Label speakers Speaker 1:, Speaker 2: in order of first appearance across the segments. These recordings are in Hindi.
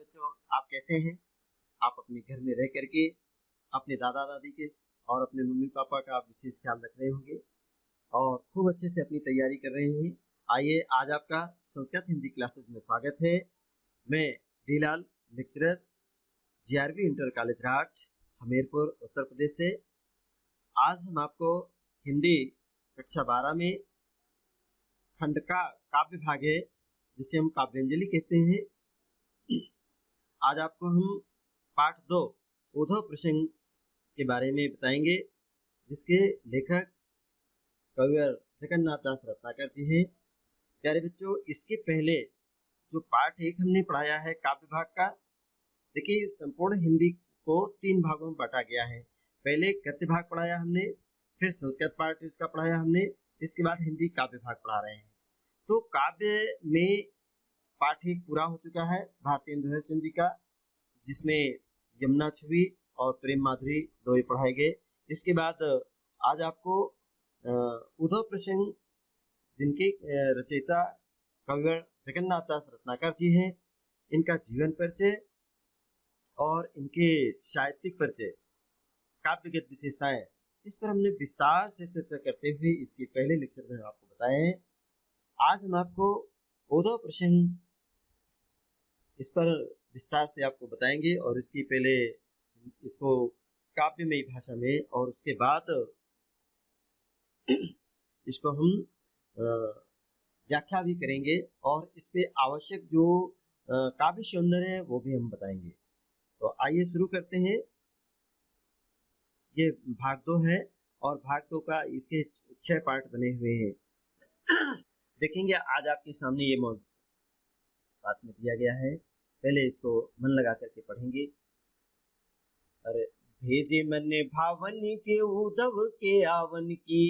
Speaker 1: बच्चों, आप कैसे हैं? आप अपने घर में रह करके अपने दादा दादी के और अपने मम्मी पापा का आप विशेष ख्याल रख रहे होंगे और खूब अच्छे से अपनी तैयारी कर रहे हैं। आइए, आज आपका संस्कृत हिंदी क्लासेस में स्वागत है। मैं Dilal, lecturer, GRV inter college Rath, Hamirpur, Uttar Pradesh से। आज हम आपको हिंदी कक्षा 12 में खंड का काव्य भाग है, जिसे हम काव्यांजलि कहते हैं। आज आपको हम पाठ 2 उद्धव प्रसंग के बारे में बताएंगे, जिसके लेखक कविवर जगन्नाथ दास रत्नाकर जी हैं। प्यारे बच्चों, इसके पहले जो पाठ 1 हमने पढ़ाया है काव्य भाग का, देखिए संपूर्ण हिंदी को 3 भागों में बांटा गया है। पहले गद्य भाग पढ़ाया हमने, फिर संस्कृत पाठ इसका पढ़ाया हमने, इसके बाद हिंदी काव्य भाग पढ़ा रहे हैं। तो काव्य में पाठ 1 पूरा हो चुका है भारतेंदु हरिश्चंद्र जी का, जिसमें यमुना छवि और प्रेम माधुरी 2 पढ़ाए गए। इसके बाद आज आपको उद्धव प्रसंग, जिनके रचयिता कविवर जगन्नाथ दास रत्नाकर जी हैं, इनका जीवन परिचय और इनके साहित्यिक परिचय, काव्यगत विशेषताएं, इस पर हमने विस्तार से चर्चा करते हुए इसके पहले लेक्चर में आपको बताए हैं। आज हम आपको उद्धव प्रसंग इस पर विस्तार से आपको बताएंगे और इसकी पहले इसको काव्यमयी भाषा में और उसके बाद इसको हम व्याख्या भी करेंगे और इस पे आवश्यक जो काव्य सौंदर्य है वो भी हम बताएंगे। तो आइए शुरू करते हैं। ये भाग 2 है और भाग 2 का इसके 6 पार्ट बने हुए हैं। देखेंगे आज आपके सामने ये मौजूद बात में दिया गया है। पहले इसको मन लगा करके पढ़ेंगे। अरे भेजे मन भावन के उद्धव के आवन की,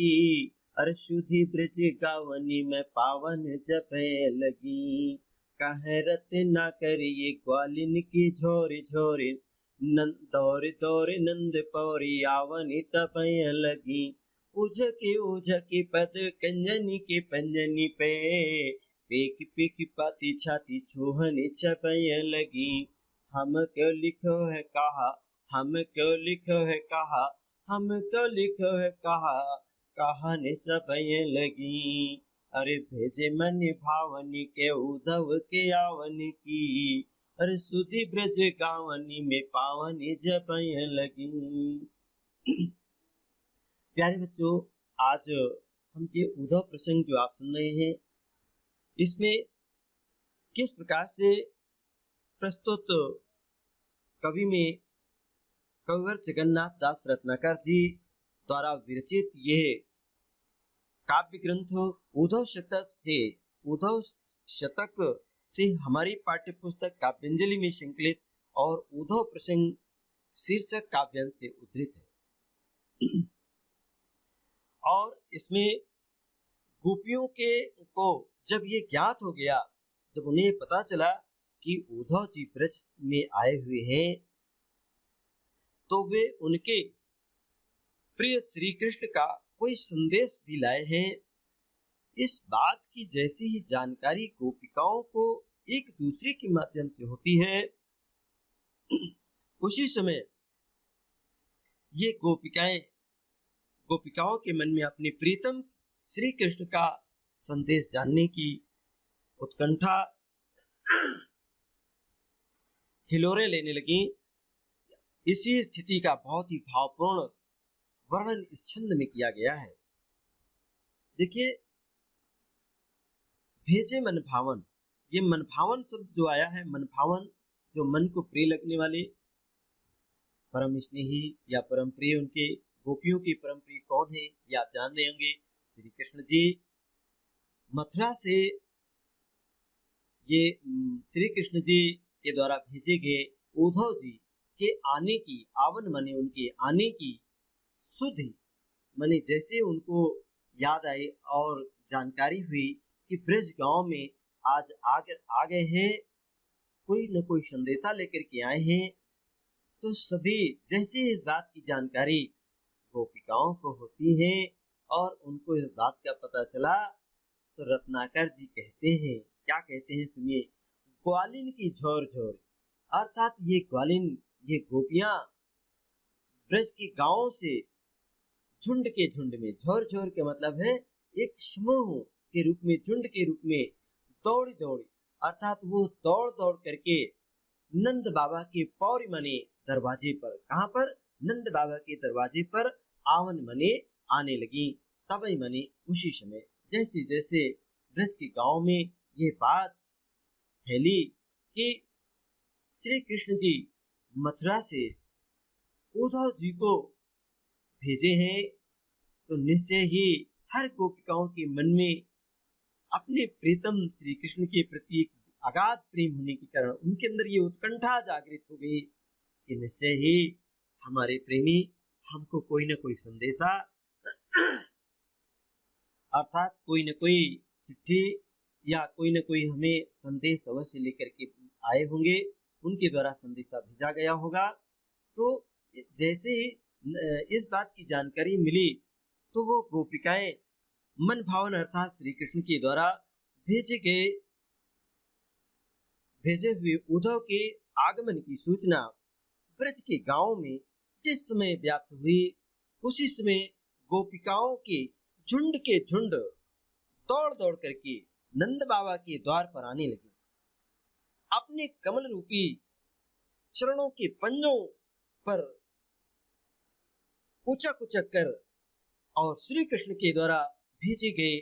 Speaker 1: अरे शुद्धि ब्रज गावनी में पावन जपे लगी। कहे रत ना करिए ग्वालिन की झोरी झोरी, दौरे दौरे नंद पौरी आवनी तपय लगी। उझकी पद कंजनी के पंजनी पे, पेक पेक पाती छाती छोहनी छपय लगी। हम क्यों लिखो है कहा, हम क्यों लिखो है कहा, हम क्यों लिखो है कहा, कहानी सबय लगी। अरे भेजे मन भावनी के उद्धव के आवनी की, अरे सुधि ब्रज गावनी में पावनी जपय लगी। प्यारे बच्चों, आज हम ये उद्धव प्रसंग जो आप सुन रहे हैं, इसमें किस प्रकार से प्रस्तुत कवि में कविवर जगन्नाथ दास रत्नाकर जी द्वारा विरचित यह काव्य ग्रंथ उद्धव शतक से हमारी पाठ्य पुस्तक काव्यांजलि में संकलित और उद्धव प्रसंग शीर्षक काव्यांश से उद्धृत है। और इसमें गोपियों के को जब ये ज्ञात हो गया, जब उन्हें पता चला कि उद्धव जी ब्रज में आए हुए हैं, तो वे उनके प्रिय श्री कृष्ण का कोई संदेश भी लाए हैं। इस बात की जैसी ही जानकारी गोपिकाओं को एक दूसरे के माध्यम से होती है, उसी समय ये गोपिकाओं के मन में अपने प्रीतम श्री कृष्ण का संदेश जानने की उत्कंठा हिलोरे लेने लगी। इसी स्थिति का बहुत ही भावपूर्ण वर्णन इस छंद में किया गया है। देखिए, भेजे मन भावन, ये मन भावन शब्द जो आया है, मन भावन जो मन को प्रिय लगने वाले, परम स्नेही या परम प्रिय, उनके गोपियों के परम प्रिय कौन है ये आप जान रहे होंगे, श्री कृष्ण जी। मथुरा से ये श्री कृष्ण जी के द्वारा भेजे गए उद्धव जी के आने की, आवन माने उनके आने की, सुधि माने जैसे उनको याद आई और जानकारी हुई कि ब्रज गांव में आज आ गए हैं, कोई न कोई संदेशा लेकर के आए हैं, तो सभी जैसे इस बात की जानकारी गोपिकाओं को होती है और उनको इस बात का पता चला, तो रत्नाकर जी कहते हैं, क्या कहते हैं सुनिए। ग्वालिन की झोर झोर, अर्थात ये ग्वालिन, ये गोपियां ब्रज के गांवों से झुंड के झुंड में, झोर झोर के मतलब है एक समूह के रूप में, झुंड के रूप में दौड़ी दौड़ी, अर्थात वो दौड़ दौड़ करके नंद बाबा के पौरी मने दरवाजे पर, कहाँ पर, नंद बाबा के दरवाजे पर आवन मने आने लगी। तभी मने उसी समय जैसे जैसे ब्रज के गांव में ये बात फैली कि श्री कृष्ण जी मथुरा से उद्धव जी को भेजे हैं, तो निश्चय ही हर गोपिकाओं के मन में अपने प्रीतम श्री कृष्ण के प्रति एक अगाध प्रेम होने के कारण उनके अंदर ये उत्कंठा जागृत हो गई कि निश्चय ही हमारे प्रेमी हमको कोई न कोई संदेशा अर्थात कोई न कोई चिट्ठी या कोई न कोई हमें संदेश अवश्य लेकर के आए होंगे, उनके द्वारा संदेशा भेजा गया होगा। तो जैसे ही इस बात की जानकारी मिली तो वो गोपिकाएं मन भावन अर्थात श्री कृष्ण के द्वारा भेजे हुए उद्धव के आगमन की सूचना ब्रज के गांव में जिस समय व्याप्त हुई, उसी समय गोपिकाओं के झुंड दौड़ दौड़ करके नंद बाबा के द्वार पर आने लगी। अपने कमल रूपी चरणों के पंजों पर उचक उचक कर और श्री कृष्ण के द्वारा भेजे गए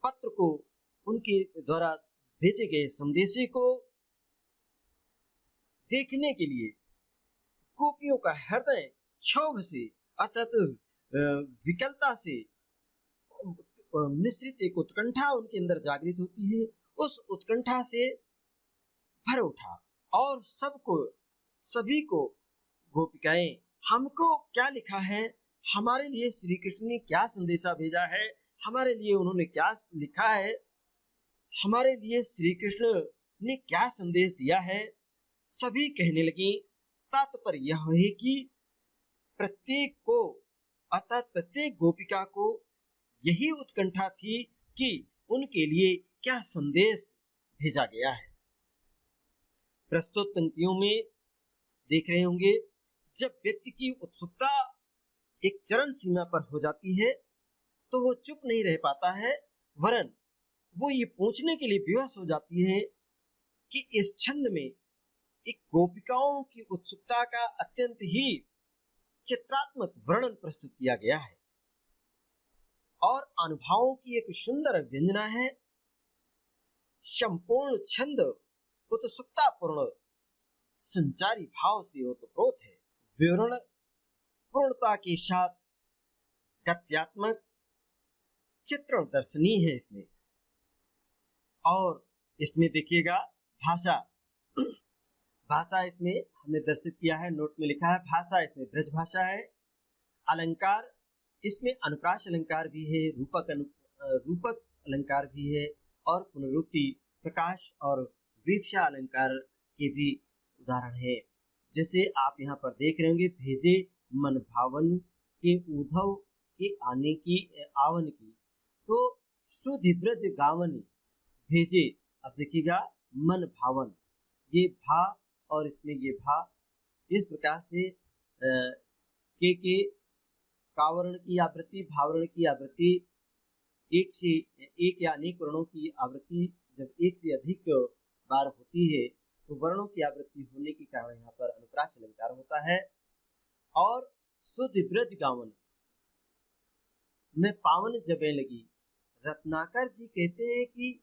Speaker 1: पत्र को, उनके द्वारा भेजे गए संदेशे को देखने के लिए गोपियों का हृदय क्षोभ से अर्थात विकलता से मिश्रित एक उत्कंठा उनके अंदर जागृत होती है। उस उत्कंठा से भर उठा और सभी को गोपिकाएं, हमको क्या लिखा है, हमारे लिए श्री कृष्ण ने क्या संदेशा भेजा है, हमारे लिए उन्होंने क्या लिखा है, हमारे लिए श्री कृष्ण ने क्या संदेश दिया है, सभी कहने लगी। तात्पर्य यह है कि प्रत्येक को अर्थात प्रत्येक गोपिका को यही उत्कंठा थी कि उनके लिए क्या संदेश भेजा गया है। प्रस्तुत पंक्तियों में देख रहे होंगे, जब व्यक्ति की उत्सुकता एक चरम सीमा पर हो जाती है तो वो चुप नहीं रह पाता है, वरन वो ये पूछने के लिए विवश हो जाती है कि इस छंद में एक गोपिकाओं की उत्सुकता का अत्यंत ही चित्रात्मक वर्णन प्रस्तुत किया गया है और अनुभवों की एक सुंदर व्यंजना है। संपूर्ण छंद उत्सुकतापूर्ण संचारी भाव से ओतप्रोत है। विवरण पूर्णता के साथ गत्यात्मक चित्रण दर्शनीय है इसमें। और इसमें देखिएगा भाषा इसमें हमने दर्शित किया है, नोट में लिखा है भाषा इसमें ब्रज भाषा है। अलंकार इसमें अनुप्रास अलंकार भी है, रूपक अलंकार भी है और पुनरुक्ति, प्रकाश और वीक्षा अलंकार के भी उदाहरण है। जैसे आप यहाँ पर देख रहे होंगे, भेजे मन भावन के उद्धव के आने की आवन की, तो सुधि ब्रज गावन भेजे। अब देखिएगा मन भावन, ये भा और इसमें ये भा, इस प्रकार से के कावर्ण की आवृत्ति, भावर्ण की आवृत्ति, एक या अनेक वर्णों की आवृत्ति जब एक से अधिक बार होती है तो वर्णों की आवृत्ति होने के कारण यहाँ पर अनुप्रास अलंकार होता है। और शुद्ध ब्रज गावन में पावन जबे लगी, रत्नाकर जी कहते हैं कि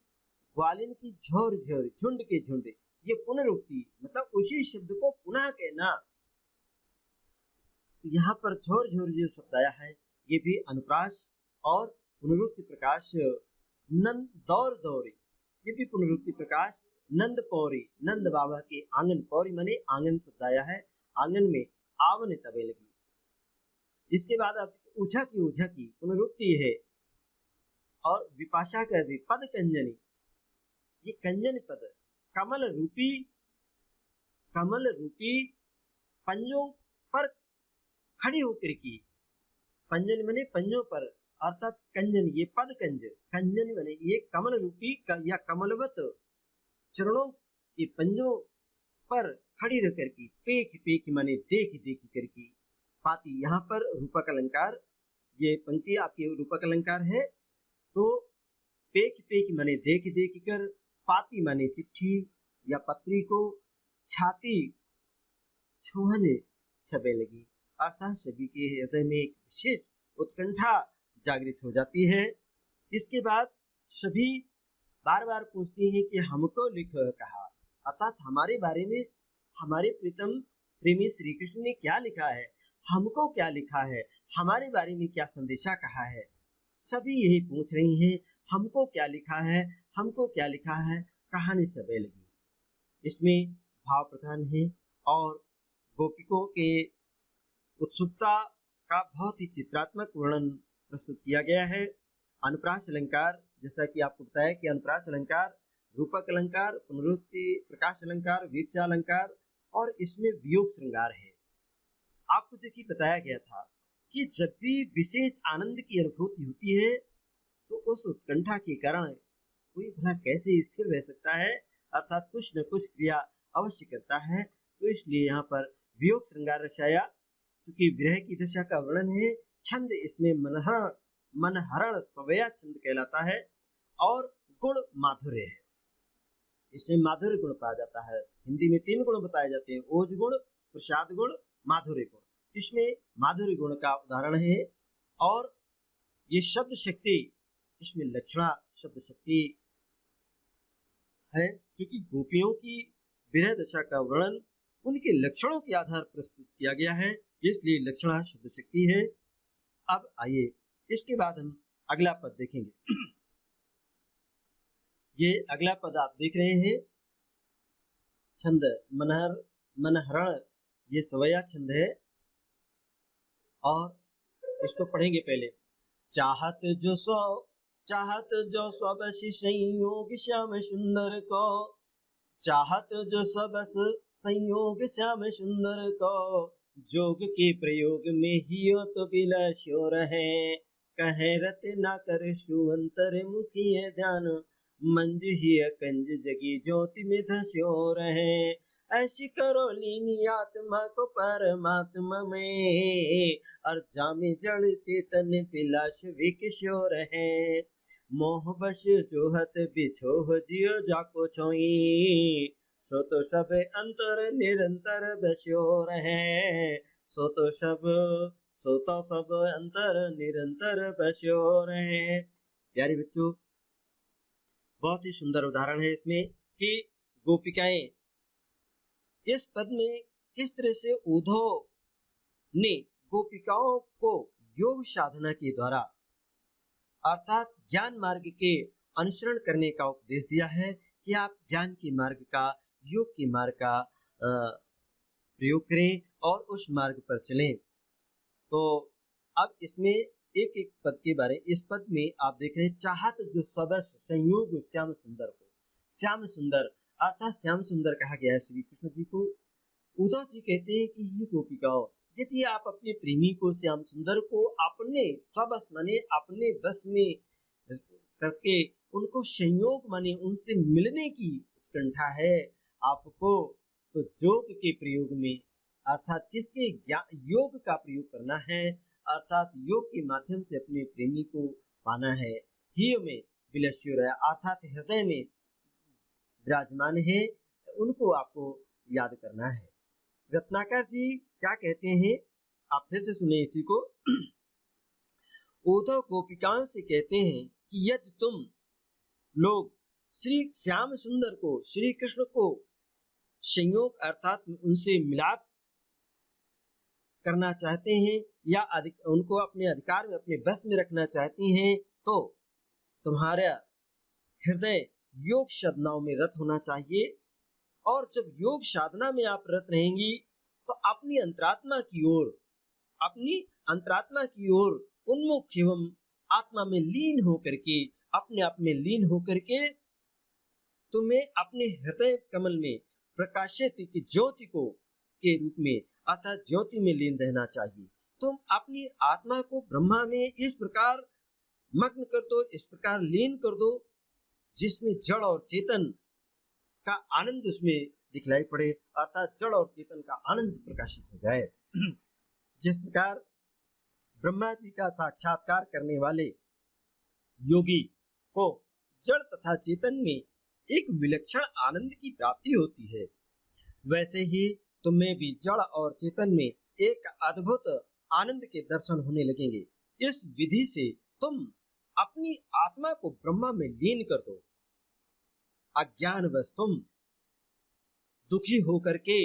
Speaker 1: ग्वालिन की झोर झोर, झुंड के झुंड, ये पुनरुक्ति मतलब उसी शब्द को पुनः कहना। यहाँ पर झोर झोर जो शब्द आया है ये भी अनुप्रास और पुनरुक्ति प्रकाश। नंद दौर दौरी, ये भी पुनरुक्ति प्रकाश। नंद पौरी, नंद बाबा के आंगन, पौरी माने आंगन शब्द आया है, आंगन में आवन तबे लगी। इसके बाद अब उझा की पुनरुक्ति है। और विपाशा कर दी पद कंजनी, ये कंजन पद कमल रूपी पंजों पर खड़ी होकर की, पंजन माने पंजों पर अर्थात कंजन, ये पद कंजन माने ये कमल रूपी या कमलवत चरणों के पंजों पर खड़ी रह करके पेख पेख माने देख देख करके पाती। यहाँ पर रूपक अलंकार, ये पंक्ति आपकी रूपक अलंकार है। तो पेख पेख माने देख देख कर, पाती माने चिट्ठी या पत्री को, छाती छूहने छबे लगी, अर्थात सभी के हृदय में एक विशेष उत्कंठा जागृत हो जाती है। इसके बाद सभी बार बार पूछते हैं कि हमको लिखो कहा, अर्थात हमारे बारे में हमारे प्रीतम प्रेमी श्री कृष्ण ने क्या लिखा है, हमको क्या लिखा है, हमारे बारे में क्या संदेशा कहा है। सभी यही पूछ रही हैं, हमको क्या लिखा है, हमको क्या लिखा है। कहानी सबे लगी, इसमें भाव प्रधान है और गोपिकों के उत्सुकता का बहुत ही चित्रात्मक वर्णन प्रस्तुत किया गया है। अनुप्रास अलंकार, जैसा कि आपको बताया कि अनुप्रास अलंकार, रूपक अलंकार, पुनरुक्ति, प्रकाश अलंकार, वीप्सा अलंकार और इसमें वियोग श्रृंगार है। आपको देखिए बताया गया था कि जब भी विशेष आनंद की अनुभूति होती है तो उस उत्कंठा के कारण कोई भला कैसे स्थिर रह सकता है, अर्थात कुछ न कुछ क्रिया अवश्य करता है। तो इसलिए यहाँ पर वियोग श्रृंगार रचाया, क्योंकि विरह की दशा का वर्णन है। छंद इसमें मनहरण सवया छंद कहलाता है और गुण माधुर्य है, इसमें माधुर्य गुण पाया जाता है। हिंदी में 3 गुण बताए जाते हैं, ओज गुण, प्रसाद गुण, माधुर्य गुण। इसमें माधुर्य गुण का उदाहरण है। और ये शब्द शक्ति, इसमें लक्षणा शब्द शक्ति है, क्योंकि गोपियों की विरह दशा का वर्णन उनके लक्षणों के आधार पर प्रस्तुत किया गया है, इसलिए लक्षणा शब्द शक्ति है। अब आइए इसके बाद हम अगला पद देखेंगे। ये अगला पद आप देख रहे हैं, छंद मनहरण, ये सवया छंद है और इसको पढ़ेंगे पहले। चाहत जो सबस संयोग श्याम सुंदर को, चाहत जो सबस संयोग श्याम सुंदर को, जोग के प्रयोग में ही हो तो बिलस्यो रहे, कहे रत न कर सुअंतर मुखी ध्यान, मंज ही कंज जगी ज्योति में धस्यो रहे, ऐसी करो लीनी आत्मा को परमात्मा में, और जामे जड़ चेतन पिलाश विकिशो रहे, मोह बश जोहत बिछोह जियो जाको छोई, सो तो सब अंतर निरंतर बस्यो रहे, सो तो सब अंतर निरंतर बस्यो रहे। प्यारे बच्चों, बहुत ही सुंदर उदाहरण है इसमें कि गोपिकाएं इस पद में किस तरह से उद्धव ने गोपिकाओं को योग साधना के द्वारा अर्थात ज्ञान मार्ग के अनुसरण करने का उपदेश दिया है कि आप ज्ञान के मार्ग का, योग के मार्ग का प्रयोग करें और उस मार्ग पर चलें। तो अब इसमें एक एक पद के बारे, इस पद में आप देख रहे हैं, चाहत जो सबस संयोग श्याम सुंदर को, श्याम सुंदर अर्थात श्याम सुंदर कहा गया है श्री कृष्ण जी को। उद्धव जी कहते हैं कि ये गोपिकाओं, यदि आप अपने प्रेमी को, श्याम सुंदर को अपने स्वबस माने अपने बस में करके उनको संयोग माने उनसे मिलने की उत्कंठा है आपको, तो योग के प्रयोग में अर्थात किसके योग का प्रयोग करना है, अर्थात योग के माध्यम से अपने प्रेमी को पाना है। ही में विलस्यो रहा, अर्थात हृदय में विराजमान है, उनको आपको याद करना है। रत्नाकर जी क्या कहते हैं, आप फिर से सुने इसी को। उद्धव गोपिकाओं से कहते हैं कि यदि तुम लोग श्री श्याम सुंदर को, श्री कृष्ण को संयोग अर्थात उनसे मिलाप करना चाहते हैं या उनको अपने अधिकार में, अपने बस में रखना चाहती हैं, तो तुम्हारा हृदय योग साधनाओं में रत होना चाहिए। और जब योग साधना में आप रत रहेंगी तो अपनी अंतरात्मा की ओर उन्मुख एवं आत्मा में लीन होकर के, अपने आप में लीन होकर के तुम्हें अपने हृदय कमल में प्रकाशित की ज्योति को के रूप में अर्थात ज्योति में लीन रहना चाहिए। तुम अपनी आत्मा को ब्रह्मा में इस प्रकार मग्न कर दो, इस प्रकार लीन कर दो, जिसमें जड़ और चेतन का आनंद उसमें दिखलाई पड़े, अर्थात जड़ और चेतन का आनंद प्रकाशित हो जाए। जिस प्रकार ब्रह्मा जी का साक्षात्कार करने वाले योगी को जड़ तथा चेतन में एक विलक्षण आनंद की प्राप्ति होती है, वैसे ही तुम्हें भी जड़ और चेतन में एक अद्भुत आनंद के दर्शन होने लगेंगे। इस विधि से तुम अपनी आत्मा को ब्रह्मा में लीन कर दो। अज्ञानवश तुम दुखी होकर के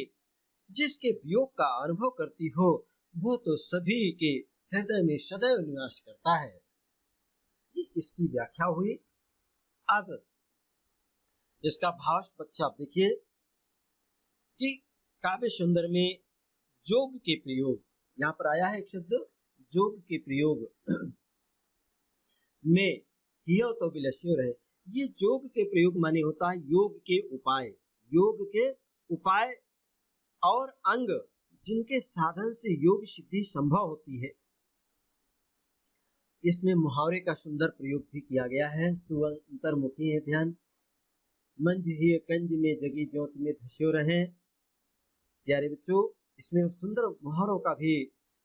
Speaker 1: जिसके वियोग का अनुभव करती हो, वो तो सभी के हृदय में सदैव निवास करता है। ये इसकी व्याख्या हुई। अब इसका भावार्थ आप देखिए कि काव्य सुंदर में जोग के प्रयोग, यहाँ पर आया है एक शब्द जोग के प्रयोग में हियो तो विलस्योर है। ये जोग के प्रयोग माने होता है योग के उपाय, योग के उपाय और अंग जिनके साधन से योग सिद्धि संभव होती है। इसमें मुहावरे का सुंदर प्रयोग भी किया गया है। सुअंतर्मुखी है ध्यान, मंज ही कंज में जगी ज्योत में धस्यो रहे। प्यारे बच्चों, इसमें सुंदर मुहावरों का भी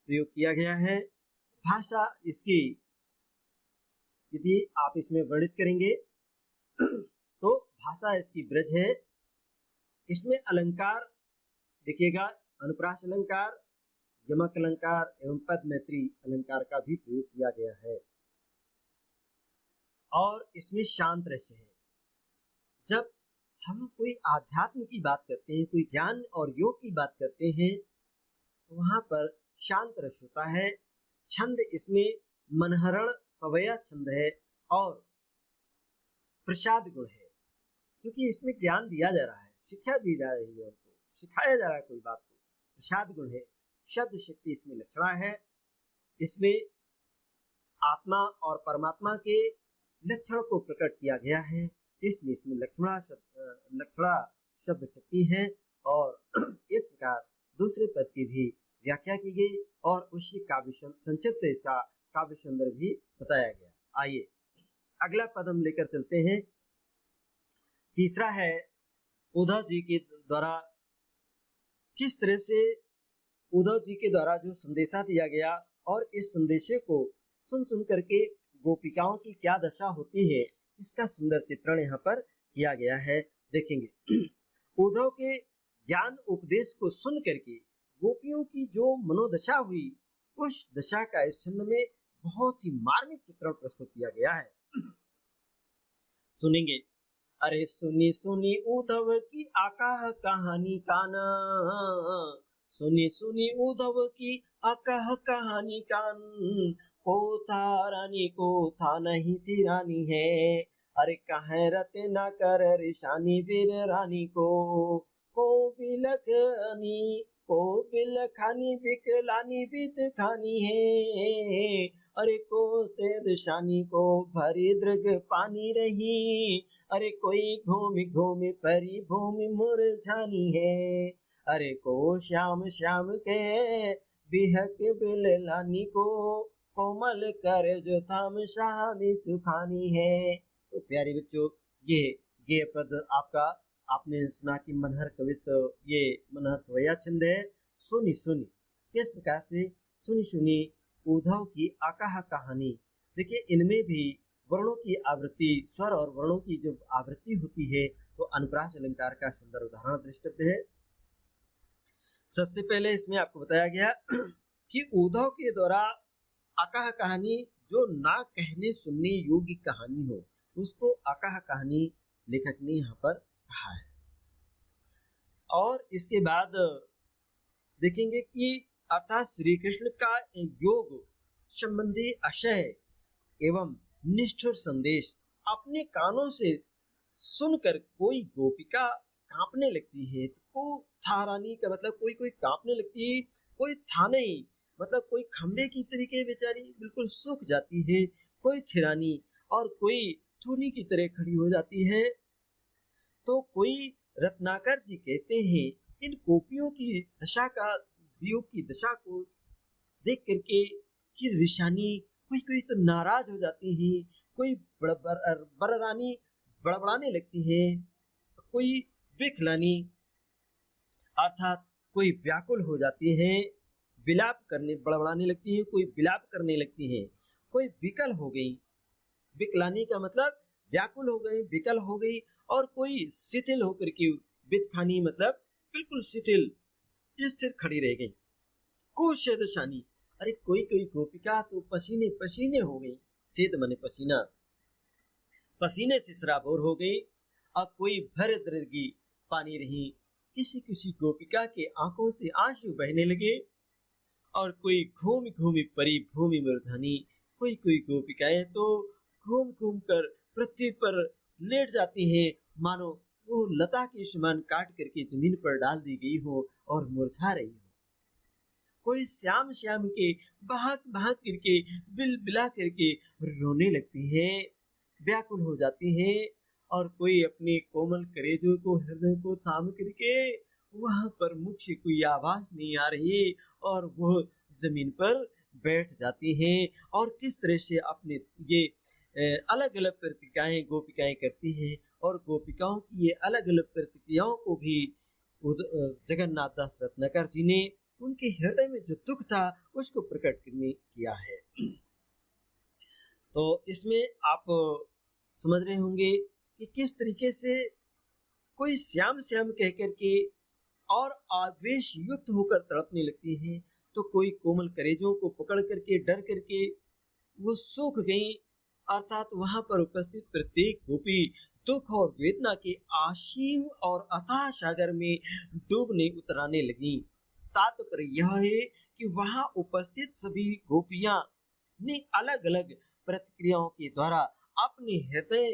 Speaker 1: प्रयोग किया गया है। भाषा इसकी यदि आप इसमें वर्णित करेंगे तो भाषा इसकी ब्रज है। इसमें अलंकार देखिएगा, अनुप्रास अलंकार, यमक अलंकार एवं पद मैत्री अलंकार का भी प्रयोग किया गया है। और इसमें शांत रस है। जब हम कोई आध्यात्म की बात करते हैं, कोई ज्ञान और योग की बात करते हैं, तो वहां पर शांत रस होता है। छंद इसमें मनहरण सवया छंद है और प्रसाद गुण है, क्योंकि इसमें ज्ञान दिया जा रहा है, शिक्षा दी जा रही है, उनको सिखाया जा रहा है कोई बात को। प्रसाद गुण है, शब्द शक्ति इसमें लक्षणा है। इसमें आत्मा और परमात्मा के लक्षण को प्रकट किया गया है, इसलिए इसमें लक्षणा शब्द शक्ति है। और इस प्रकार दूसरे पद की भी व्याख्या की गई और उसी काव्य संक्षिप्त इसका काव्य सुंदर भी बताया गया। आइए अगला पद हम लेकर चलते हैं। तीसरा है उद्धव जी के द्वारा किस तरह से उद्धव जी के द्वारा जो संदेशा दिया गया और इस संदेशे को सुन करके गोपिकाओं की क्या दशा होती है, इसका सुंदर चित्रण यहाँ पर किया गया है। देखेंगे उद्धव के ज्ञान उपदेश को सुन करके गोपियों की जो मनोदशा हुई, उस दशा का इस छंद में बहुत ही मार्मिक चित्रण प्रस्तुत किया गया है। सुनेंगे। अरे सुनी सुनी उद्धव की आकाह कहानी काना, सुनी सुनी उद्धव की आकाह कहानी कान, को था रानी को था नहीं थी रानी है। अरे कहे रते न कर रिशानी वीर रानी को बिलखनी को बिलखानी बिकलानी बिद खानी है। अरे को से शानी को भरी दृग पानी रही, अरे कोई घूमि घूमि परी भूमि मुरझानी है। अरे को श्याम श्याम के बिहक बिललानी को कोमल कर जो थाम शादी सुखानी है। तो प्यारे बच्चों, ये पद आपने सुना कि मनहर कवित्व, ये मनहर सवैया छंद है। सुनी सुनी, किस प्रकार से सुनी सुनी उद्धव की आकाह कहानी। देखिए इनमें भी वर्णों की आवृत्ति, स्वर और वर्णों की जब आवृत्ति होती है तो अनुप्रास अलंकार का सुंदर उदाहरण दृष्टव्य है। सबसे पहले इसमें आपको बताया गया कि उद्धव के द्वारा आकाह कहानी जो ना कहने सुनने योग्य कहानी हो, उसको आकाह कहानी लेखक ने यहाँ पर कहा है। और इसके बाद देखेंगे कि अर्थात श्री कृष्ण का योग संबंधी आशय एवं निष्ठुर संदेश अपने कानों से सुनकर कोई गोपिका कांपने लगती है। तो था रानी का मतलब कोई कांपने लगती है, कोई था नहीं मतलब कोई खंबे की तरीके बेचारी बिल्कुल सूख जाती है, कोई थिरानी और कोई थूनी की तरह खड़ी हो जाती है। तो कोई रत्नाकर जी कहते हैं इन गोपियों की दशा का, वियोग की दशा को देख करके कि ऋषानी कोई तो नाराज हो जाती है, कोई बड़रानी बड़बड़ाने लगती है, कोई बिखलानी अर्थात कोई व्याकुल हो जाती हैं, विलाप करने बड़बड़ाने लगती हैं, कोई विलाप करने लगती हैं, कोई विकल हो गई। विकलाने का मतलब व्याकुल हो गई, विकल हो गई, और कोई शिथिल होकर के, वितखानी मतलब बिल्कुल शिथिल, स्थिर खड़ी रह गई। कुशेदशानी, अरे कोई कोई गोपिका तो पसीने पसीने हो गई। सेद माने पसीना, पसीने से सराबोर हो गई। अब कोई भर दरगी पानी रही। किसी किसी गोपिका के आंखों से आंसू बहने लगे, और कोई घूम घूमी परी भूमि मूर्धनी। कोई कोई गोपिकाएं तो घूम घूम कर पृथ्वी पर लेट जाती हैं, मानो वो लता के समान काट करके जमीन पर डाल दी गई हो और मुरझा रही हो। कोई श्याम श्याम के बहाक बहाक करके बिल बिला करके रोने लगती हैं, व्याकुल हो जाती हैं, और कोई अपने कोमल कलेजों को, हृदय को थाम करके वहां पर मुख से कोई आवाज नहीं आ रही, और वो जमीन पर बैठ जाती हैं। और किस तरह से अपने ये अलग अलग प्रतिक्रियाएं गोपिकाएं करती हैं, और गोपिकाओं की ये अलग अलग प्रतिक्रियाओं को भी जगन्नाथ दास रत्नाकर जी ने उनके हृदय में जो दुख था उसको प्रकट करने किया है। तो इसमें आप समझ रहे होंगे कि किस तरीके से कोई श्याम श्याम कह करके और आवेश युक्त होकर तड़पने लगती है, तो कोई कोमल कलेजों को पकड़ करके डर करके वो सूख गई। अर्थात वहां पर उपस्थित प्रत्येक गोपी दुख और वेदना के असीम और अथाह सागर में डूबने उतराने लगी। तात्पर्य यह है कि वहां उपस्थित सभी गोपियां ने अलग अलग प्रतिक्रियाओं के द्वारा अपने हृदय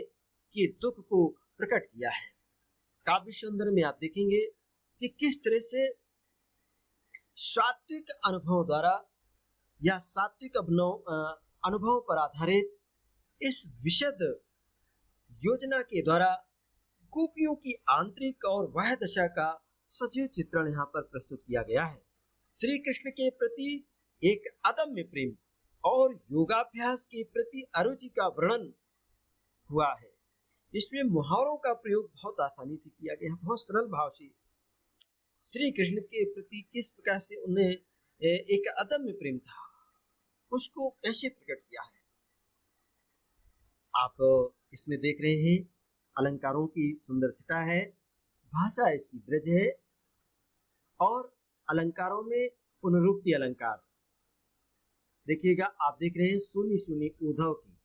Speaker 1: के दुख को प्रकट किया है। काव्य सुंदर में आप देखेंगे कि किस तरह से सात्विक अनुभव द्वारा या सात्विक अनुभव पर आधारित इस विशद योजना के द्वारा गोपियों की आंतरिक और बाह्य दशा का सजीव चित्रण यहाँ पर प्रस्तुत किया गया है। श्री कृष्ण के प्रति एक अदम्य प्रेम और योगाभ्यास के प्रति अरुचि का वर्णन हुआ है। इसमें मुहावरों का प्रयोग बहुत आसानी से किया गया है, बहुत सरल भाव से। श्री कृष्ण के प्रति किस प्रकार से उन्हें एक अदम्य प्रेम था, उसको कैसे प्रकट किया है। आप इसमें देख रहे हैं अलंकारों की सुंदर छटा है, भाषा इसकी ब्रज है, और अलंकारों में पुनरुक्ति अलंकार देखिएगा। आप देख रहे हैं शून्य शून्य उद्धव की,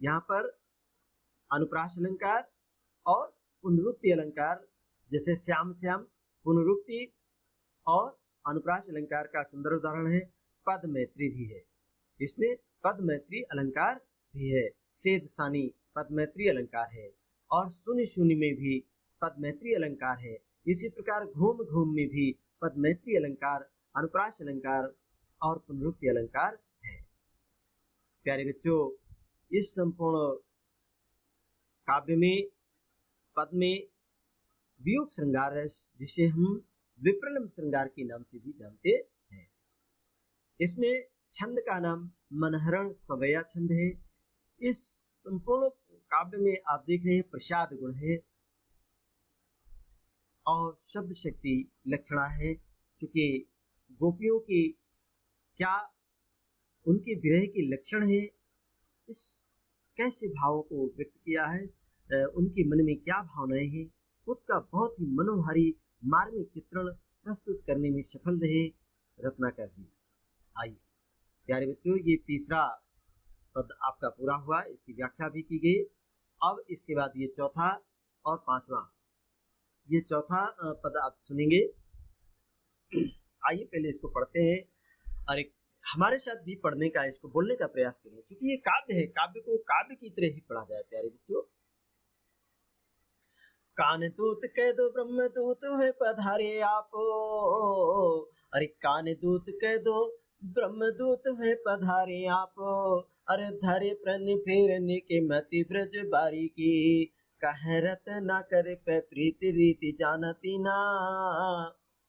Speaker 1: यहाँ पर अनुप्रास अलंकार और पुनरुक्ति अलंकार, जैसे श्याम श्याम पुनरुक्ति और अनुप्रास अलंकार का सुंदर उदाहरण है। पद मैत्री भी है, इसमें पद मैत्री अलंकार भी है। सेद सानी पद मैत्री अलंकार है, और शून्य शून्य में भी पद मैत्री अलंकार है। इसी प्रकार घूम घूम में भी पद मैत्री अलंकार, अनुप्रास अलंकार और पुनरुक्ति अलंकार है। प्यारे बच्चों, इस संपूर्ण काव्य में पद में वियोग श्रृंगार रस, जिसे हम विप्रलंब श्रृंगार के नाम से भी जानते हैं। इसमें छंद का नाम मनहरण सवैया छंद है। इस संपूर्ण काव्य में आप देख रहे हैं प्रसाद गुण है और शब्द शक्ति लक्षणा है। क्योंकि गोपियों की क्या उनके विरह के लक्षण है, इस कैसे भावों को व्यक्त किया है, उनके मन में क्या भावनाएं हैं, उसका बहुत ही मनोहारी मार्मिक चित्रण प्रस्तुत करने में सफल रहे रत्नाकर जी। आइए प्यारे बच्चों, ये तीसरा पद आपका पूरा हुआ, इसकी व्याख्या भी की गई। अब इसके बाद ये चौथा और पांचवा, ये चौथा पद आप सुनेंगे। आइए पहले इसको पढ़ते हैं, और एक हमारे साथ भी पढ़ने का, इसको बोलने का प्रयास करें, क्योंकि ये काव्य है, काव्य को काव्य की तरह ही पढ़ा जाए। प्यारे बच्चों, कान दूत कह दो ब्रह्म दूत है पधारे आप, अरे कान दूत कह दो ब्रह्म दूत है पधारे आप, अरे धरे प्रण फेरने के मति ब्रज बारी की, कह रत न करे पे प्रीति रीति जानती ना,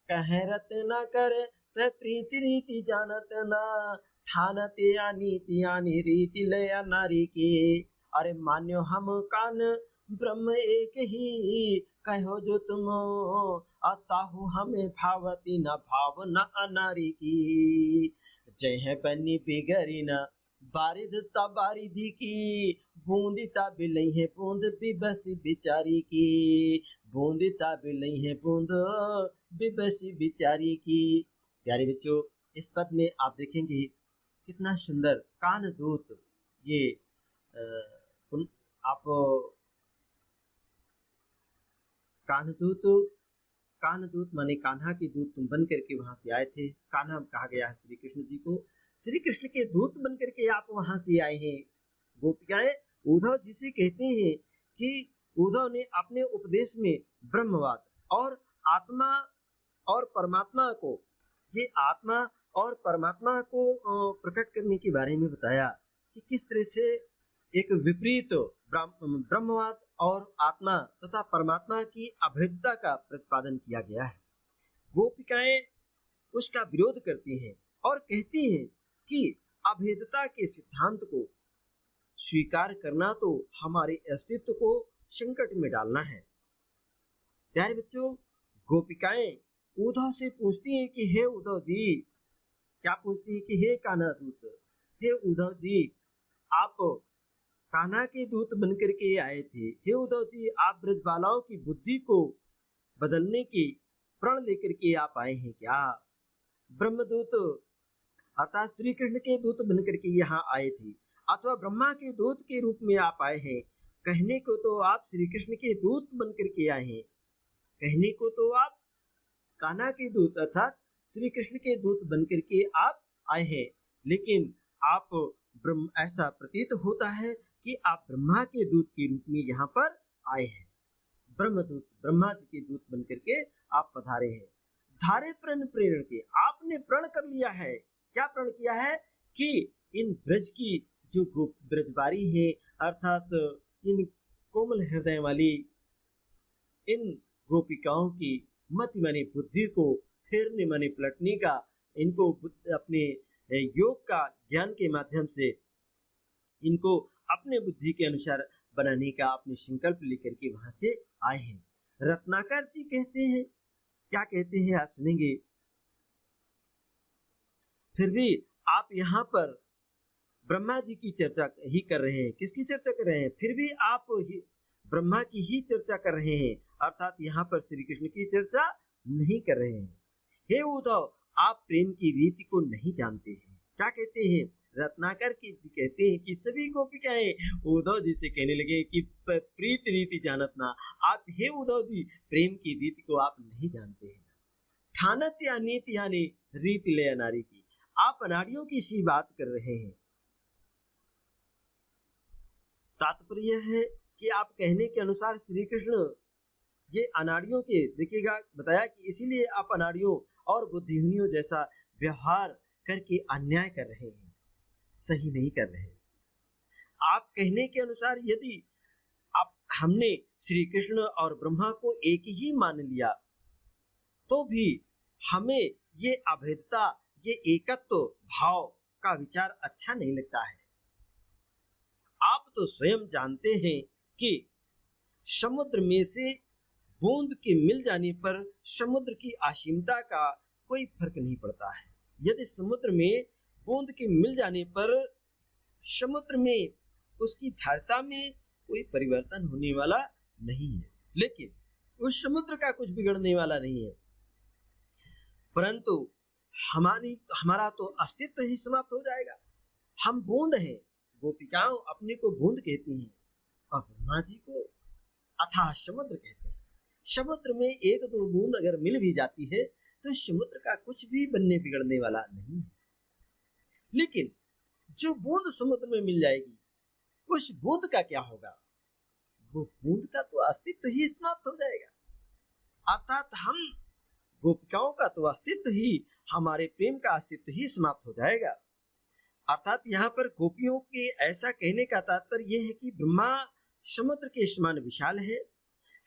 Speaker 1: कह रत न करे पे प्रीति रीति जानत ना, ठानते या नीति यानी रीति लया नारी की, अरे मान्यो हम कान ब्रह्म एक ही कहो जो तुम, अताहु हमें भावती न भावना अनारी की। जय है बनी बिगड़ी न बारिद ता बारिदी की, बूंदिता बिलई है बूंद बिबसी बिचारी की, बूंदिता बिलई है बूंद बिबसी बिचारी की। प्यारे बच्चों, इस पद में आप देखेंगे कितना सुंदर कान दूत, ये आप कानदूत, कानदूत माने कान्हा के दूत तुम बन करके वहां से आए थे। कान्हा कहा गया है श्री कृष्ण जी को, श्री कृष्ण के दूत बन करके आप वहां से आए हैं। गोपिकाएं उद्धव जी से कहते हैं कि उद्धव ने अपने उपदेश में ब्रह्मवाद और आत्मा और परमात्मा को, ये आत्मा और परमात्मा को प्रकट करने के बारे में बताया कि किस तरह से एक विपरीत ब्रह्मवाद और आत्मा तथा परमात्मा की अभेदता का प्रतिपादन किया गया है। गोपिकाएं उसका विरोध करती हैं और कहती हैं कि अभेदता के सिद्धांत को स्वीकार करना तो हमारे अस्तित्व को संकट में डालना है। प्यारे बच्चों, गोपिकाएं उद्धव से पूछती हैं कि हे उद्धव जी, क्या पूछती हैं कि हे कान्हा दूत, हे उद्धव जी, आप कान्हा के दूत बनकर के आए थे। हे उद्धव जी, आप ब्रजबालाओं की बुद्धि को बदलने की प्रण लेकर के आप आए हैं क्या? ब्रह्मदूत अर्थात श्री कृष्ण के दूत बनकर के यहाँ आए थे, अथवा ब्रह्मा के दूत के रूप में आप आए हैं। कहने को तो आप श्री कृष्ण के दूत बनकर के आए हैं, कहने को तो आप कान्हा के दूत अर्थात श्री कृष्ण के दूत बनकर के आप आए हैं, लेकिन आप ऐसा प्रतीत होता है कि आप ब्रह्मा के दूत के रूप में यहाँ पर आए हैं। ब्रह्मदूत, ब्रह्मा जी के दूत बनकर के आप पधारे हैं। धारे प्रण प्रेरण के, आपने प्रण कर लिया है। क्या प्रण किया है? कि इन ब्रज की जो ब्रजबारी है, अर्थात इन कोमल हृदय वाली इन गोपिकाओं की मति माने बुद्धि को फेरने माने पलटने का, इनको अपने योग का ज्ञान के माध्यम से इनको अपने बुद्धि के अनुसार बनाने का अपने संकल्प लेकर के वहां से आए हैं। रत्नाकर जी कहते हैं, क्या कहते हैं आप सुनेंगे। फिर भी आप यहाँ पर ब्रह्मा जी की चर्चा ही कर रहे हैं। किसकी चर्चा कर रहे हैं? फिर भी आप ब्रह्मा की ही चर्चा कर रहे हैं, अर्थात यहाँ पर श्री कृष्ण की चर्चा नहीं कर रहे हैं। हे उद्धव, आप प्रेम की रीति को नहीं जानते हैं। क्या कहते हैं? रत्नाकर की कहते हैं कि सभी गोपिकाएं उद्धव जी से कहने लगे कि प्रीत रीति जानत ना। आप हे उद्धव जी, प्रेम की रीति को आप नहीं जानते हैं। ठानत या नीति यानी रीति ले अनारी की, आप अनाड़ियों की सी बात कर रहे हैं। तात्पर्य है कि आप कहने के अनुसार श्री कृष्ण ये अनाड़ियों के, देखिएगा बताया कि इसीलिए आप अनाड़ियों और बुद्धिहीनियों जैसा व्यवहार करके अन्याय कर रहे हैं, सही नहीं कर रहे। आप कहने के अनुसार यदि आप हमने श्री कृष्ण और ब्रह्मा को एक ही मान लिया तो भी हमें ये अभेदता, ये एकत्व भाव का विचार अच्छा नहीं लगता है। आप तो स्वयं जानते हैं कि समुद्र में से बूंद के मिल जाने पर समुद्र की असीमता का कोई फर्क नहीं पड़ता है। यदि समुद्र में बूंद के मिल जाने पर समुद्र में उसकी धारता में कोई परिवर्तन होने वाला नहीं है, लेकिन उस समुद्र का कुछ बिगड़ने वाला नहीं है, परंतु हमारा तो अस्तित्व ही समाप्त हो जाएगा। हम बूंद हैं। गोपिकाओं अपने को बूंद कहती हैं और ब्रह्मा जी को अथाह समुद्र कहते हैं। समुद्र में एक दो बूंद अगर मिल भी जाती है तो समुद्र का कुछ भी बनने बिगड़ने वाला नहीं है, लेकिन जो बूंद समुद्र में मिल जाएगी उस बूंद का क्या होगा? वो बूंद का तो अस्तित्व ही समाप्त हो जाएगा। अर्थात हम गोपिकाओं का तो अस्तित्व ही, हमारे प्रेम का अस्तित्व ही समाप्त हो जाएगा। अर्थात यहाँ पर गोपियों के ऐसा कहने का तात्पर्य यह है कि ब्रह्मा समुद्र के समान विशाल है,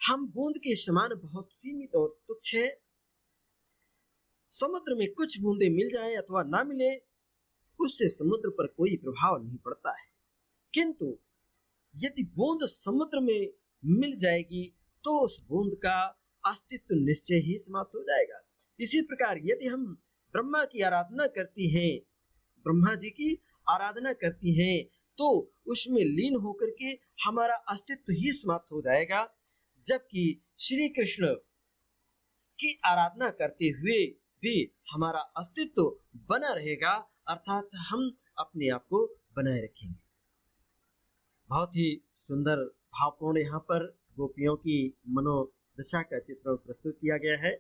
Speaker 1: हम बूंद के समान बहुत सीमित और तुच्छ है। समुद्र में कुछ बूंदे मिल जाएं अथवा ना मिले, उससे समुद्र पर कोई प्रभाव नहीं पड़ता है, किंतु यदि बूंद समुद्र में मिल जाएगी तो उस बूंद का अस्तित्व निश्चय ही समाप्त हो जाएगा। इसी प्रकार यदि हम ब्रह्मा की आराधना करती हैं, ब्रह्मा जी की आराधना करती हैं, तो उसमें लीन होकर के हमारा अस्तित्व ही समाप्त हो जाएगा। जबकि श्री कृष्ण की आराधना करते हुए भी हमारा अस्तित्व बना रहेगा, अर्थात हम अपने आप को बनाए रखेंगे। बहुत ही सुंदर भावपूर्ण यहाँ पर गोपियों की मनोदशा का चित्रण प्रस्तुत किया गया है।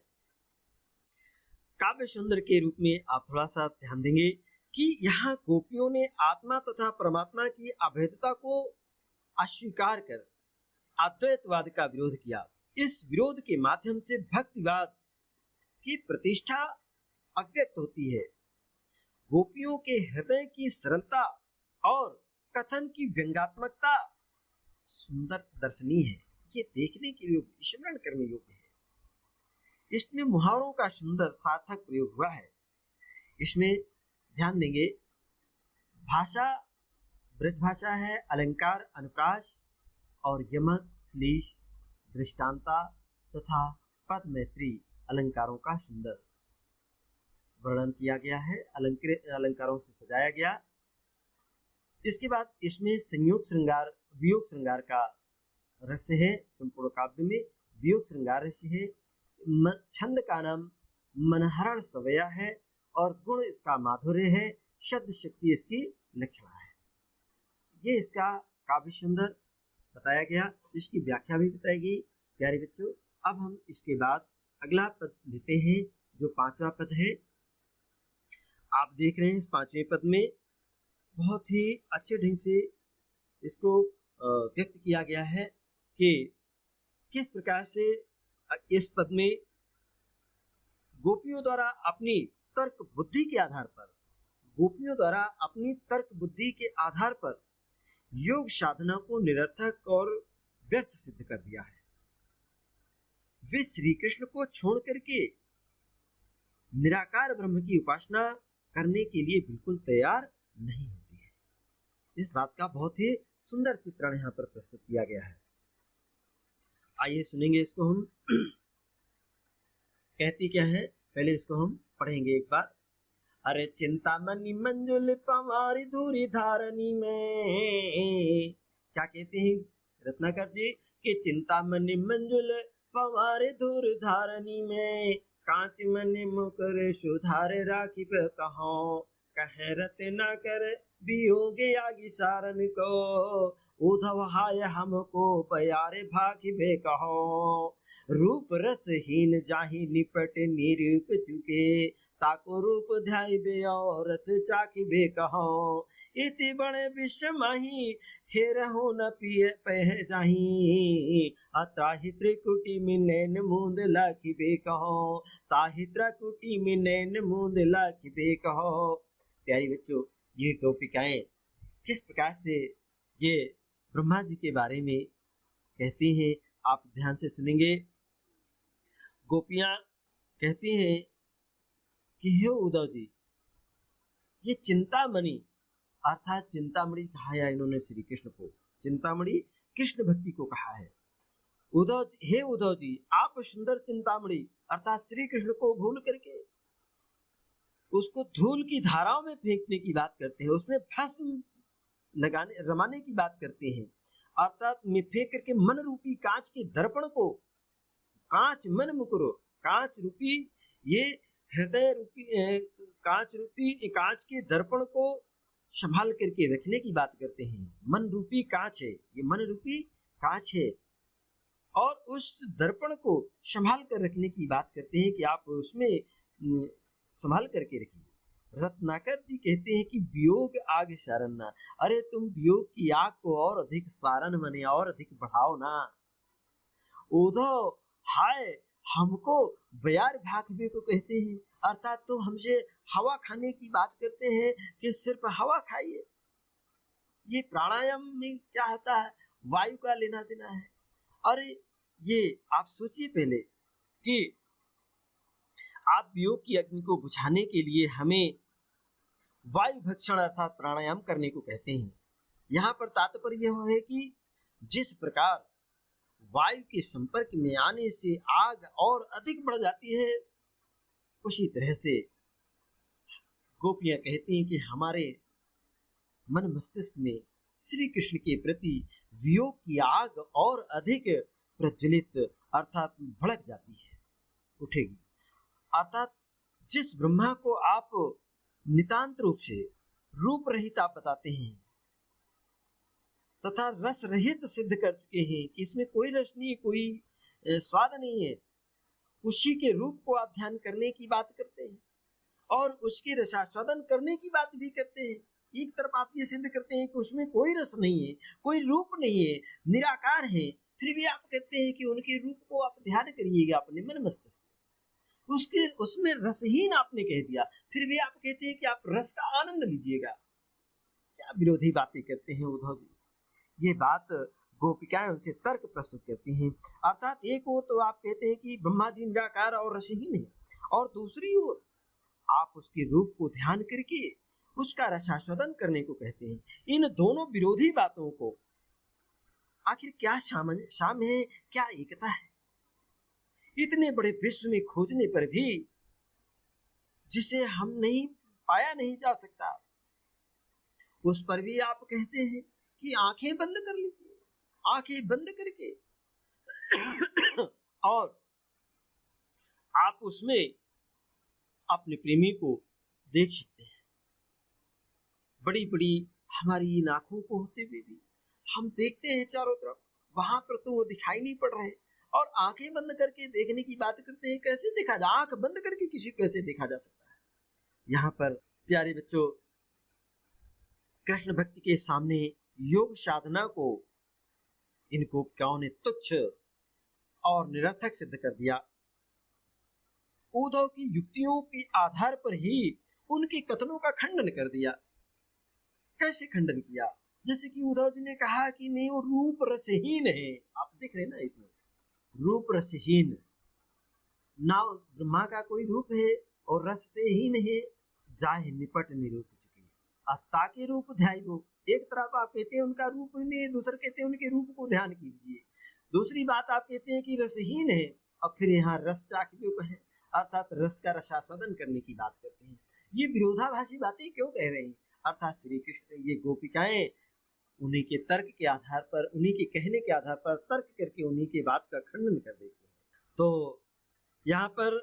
Speaker 1: काव्य सुंदर के रूप में आप थोड़ा सा ध्यान देंगे कि यहाँ गोपियों ने आत्मा तथा परमात्मा की अभेदता को अस्वीकार कर अद्वैतवाद का विरोध किया। इस विरोध के माध्यम से भक्तिवाद की प्रतिष्ठा अव्यक्त होती है। गोपियों के हृदय की सरलता और कथन की व्यंग्यात्मकता सुंदर दर्शनीय है। ये देखने के लिए स्मरण करने योग्य है। इसमें मुहावरों का सुंदर सार्थक प्रयोग हुआ है। इसमें ध्यान देंगे, भाषा ब्रज भाषा है, अलंकार अनुप्रास और यमक श्लीष दृष्टांता तथा पद मैत्री अलंकारों का सुंदर वर्णन किया गया है, अलंकारों से सजाया गया। इसके बाद इसमें संयोग श्रृंगार वियोग श्रृंगार का रस है। संपूर्ण काव्य में वियोग श्रृंगार रस है। छंद का नाम मनहरण सवया है और गुण इसका माधुर्य है, शब्द शक्ति इसकी लक्षणा है। ये इसका काव्य सुंदर बताया गया, इसकी व्याख्या भी बताई गई। प्यारे बच्चों, अब हम इसके बाद अगला पद लेते हैं जो 5वां पद है। आप देख रहे हैं इस 5वें पद में बहुत ही अच्छे ढंग से इसको व्यक्त किया गया है कि किस प्रकार से इस पद में गोपियों द्वारा अपनी तर्क बुद्धि के आधार पर, गोपियों द्वारा अपनी तर्क बुद्धि के आधार पर योग साधना को निरर्थक और व्यर्थ सिद्ध कर दिया है। वे श्री कृष्ण को छोड़ करके निराकार ब्रह्म की उपासना करने के लिए बिल्कुल तैयार नहीं होती है। इस बात का बहुत ही सुंदर चित्रण यहाँ पर प्रस्तुत किया गया है। आइए सुनेंगे इसको हम। कहती क्या है, पहले इसको हम पढ़ेंगे एक बार। अरे चिंतामणि मंजुल पवारी धूरी धारणी में, क्या कहते हैं रत्नाकर जी कि चिंतामणि मंजुल पवारे धूर धारणी में, कांच मन मुकर सुधार राखी पे कहो, कह रत न कर वियोगे आगी सारन को, उधव हाय हमको प्यारे भागी बे कहो, रूप रसहीन जाहि निपट निरूप चुके, ताको रूप ध्याय बे और रस चाकी बे कहो, इति बड़े विश्व माही हे रहो न पिए पह जाही, ताहि त्रिकुटी में नैन मूंद लाखी बे कहो, ताहि त्रिकुटी में नैन मूंद लाखी बे कहो। प्यारी बच्चों, ये गोपिकाएं किस प्रकार से ये ब्रह्मा जी के बारे में कहती हैं, आप ध्यान से सुनेंगे। गोपियां कहती हैं कि हे उद्धव जी, ये चिंतामणि अर्थात चिंतामणि कहा है इन्होंने श्री कृष्ण को, चिंतामणि कृष्ण भक्ति को कहा है। उद्धव, हे उद्धव जी, आप सुंदर चिंतामणि अर्थात श्री कृष्ण को भूल करके उसको धूल की धाराओं में फेंकने की बात करते हैं, उसमें भस्म लगाने रमाने की बात करते हैं, अर्थात में फेंक करके मन रूपी कांच के दर्पण को, कांच मन मुकुरो, कांच रूपी ये हृदय रूपी कांच रूपी कांच के दर्पण को संभाल करके रखने की बात करते हैं। मन रूपी कांच है, ये मन रूपी कांच है और उस दर्पण को संभाल कर रखने की बात करते हैं कि आप उसमें संभाल करके रखिए। रत्नाकर जी कहते हैं कि वियोग आग सारना, अरे तुम वियोग की आग को और अधिक सारन बने और अधिक बढ़ाओ ना। उद्धव हाय हमको बयार भागवे को कहते हैं, अर्थात तुम हमसे हवा खाने की बात करते हैं कि सिर्फ हवा खाइए। ये प्राणायाम में क्या होता है, वायु का लेना देना है। अरे ये आप सोचिए पहले कि आप वियोग की अग्नि को बुझाने के लिए हमें वायु भक्षण अर्थात प्राणायाम करने को कहते हैं। यहाँ पर तात्पर्य यह है कि जिस प्रकार वायु के संपर्क में आने से आग और अधिक बढ़ जाती है, उसी तरह से गोपियां कहती हैं कि हमारे मन मस्तिष्क में श्री कृष्ण के प्रति वियोग की आग और अधिक प्रज्वलित अर्थात भड़क जाती है, उठेगी। अर्थात जिस ब्रह्मा को आप नितांत रूप से रूप रहित आप बताते हैं तथा रस रहित सिद्ध कर चुके हैं कि इसमें कोई रस नहीं, कोई स्वाद नहीं है, उसी के रूप को आप ध्यान करने की बात करते हैं और उसके रसास्वादन करने की बात भी करते हैं। एक तरफ आप ये सिद्ध करते हैं कि उसमें कोई रस नहीं है, कोई रूप नहीं है, निराकार है, फिर भी आप कहते हैं कि उनके रूप को आप ध्यान करिएगा अपने मन मस्तिष्क, उसके उसमें रसहीन आपने कह दिया, फिर भी आप कहते हैं कि आप रस का आनंद लीजिएगा। क्या विरोधी बातें करते हैं उद्धव जी। ये बात गोपिकाएं उनसे तर्क प्रस्तुत करती हैं। अर्थात एक ओर तो आप कहते हैं कि ब्रह्मा जी निराकार और रसहीन है, और दूसरी ओर आप उसके रूप को ध्यान करके उसका रसास्वादन करने को कहते हैं। इन दोनों विरोधी बातों को आखिर क्या साम्य है, क्या एकता है? इतने बड़े विश्व में खोजने पर भी जिसे हम नहीं पाया नहीं जा सकता, उस पर भी आप कहते हैं कि आंखें बंद कर लीजिए, आंखें बंद करके और आप उसमें अपने प्रेमी को देख सकते हैं। बड़ी बड़ी हमारी इन आंखों को होते हुए भी हम देखते हैं चारों तरफ, वहां पर तो वो दिखाई नहीं पड़ रहे, और आंखें बंद करके देखने की बात करते हैं। कैसे देखा जा, आंख बंद करके किसी को कैसे देखा जा सकता है? यहाँ पर प्यारे बच्चों, कृष्ण भक्ति के सामने योग साधना को इन गोपिकाओं ने तुच्छ और निरर्थक सिद्ध कर दिया। उद्धव की युक्तियों के आधार पर ही उनके कथनों का खंडन कर दिया। कैसे खंडन किया? जैसे कि उद्धव जी ने कहा कि नहीं, वो रूप रसहीन है। आप देख रहे हैं ना, इसमें रूप रसहीन ना, ब्रह्मा का कोई रूप है और रस से हीन है, जाहे निपट निरूप चुकी अत्ता के रूप ध्यायो। एक तरफ आप कहते हैं उनका रूप नहीं, दूसरे कहते हैं उनके रूप को ध्यान कीजिए। दूसरी बात आप कहते हैं कि रसहीन है, और फिर यहाँ रस चाखियो है, अर्थात रस का रसास्वादन करने की बात करते हैं। ये विरोधाभासी बातें क्यों कह रहे हैं? अर्थात श्री कृष्ण, ये गोपिकाएं उन्हीं के तर्क के आधार पर, उन्हीं के कहने के आधार पर तर्क करके उन्हीं के बात का खंडन कर देते हैं। तो यहाँ पर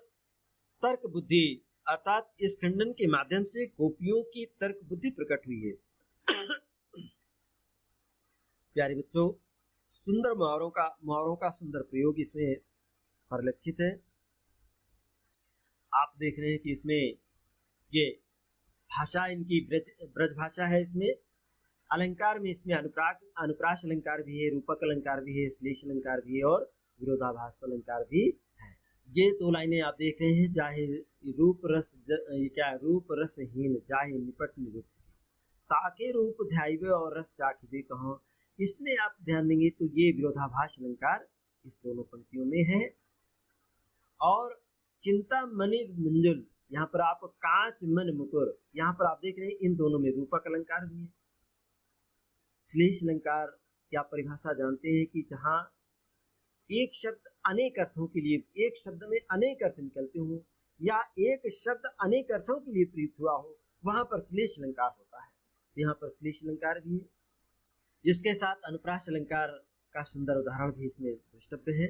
Speaker 1: तर्क बुद्धि, अर्थात इस खंडन के माध्यम से गोपियों की तर्क बुद्धि प्रकट हुई है। प्यारे बच्चों, सुंदर मुहावरों का सुंदर प्रयोग इसमें परिलक्षित है। आप देख रहे हैं कि इसमें ये भाषा इनकी ब्रज भाषा है। इसमें अलंकार में इसमें अनुप्रास अलंकार भी है, रूपक अलंकार भी है, श्लेष अलंकार भी है और विरोधाभास अलंकार भी है। ये दो लाइनें आप देख रहे हैं, जाहे रूप रस रूप रसहीन जाहे निपट निरूप ताके रूप ध्याइबे और रस चाखिबे कहो। इसमें आप ध्यान देंगे तो ये विरोधाभास अलंकार इस दोनों पंक्तियों में है। और चिंता मणि मंजुल, यहाँ पर आप कांच मन मुकुर, यहाँ पर आप देख रहे हैं इन दोनों में रूपक अलंकार भी है। श्लेष अलंकार की आप परिभाषा जानते हैं कि जहाँ एक शब्द अनेक अर्थों के लिए, एक शब्द में अनेक अर्थ निकलते हो या एक शब्द अनेक अर्थों के लिए प्रयुक्त हुआ हो, वहां पर श्लेष अलंकार होता है। यहाँ पर श्लेष अलंकार भी है, जिसके साथ अनुप्रास अलंकार का सुंदर उदाहरण भी इसमें द्रष्टव्य है।